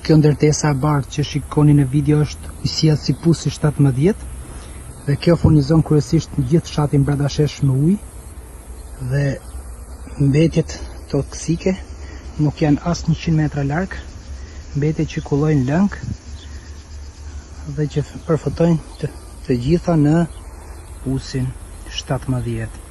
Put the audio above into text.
Kjo ndërtesa e bardhë që shikoni në video është ujësia si pusi 17 dhe kjo furnizon kryesisht gjithë fshatin Bradashesh me ujë dhe mbetjet toksike nuk janë as 100 metra larg, mbetjet që kullojnë lëng dhe që përfëtojnë të gjitha në pusin 17.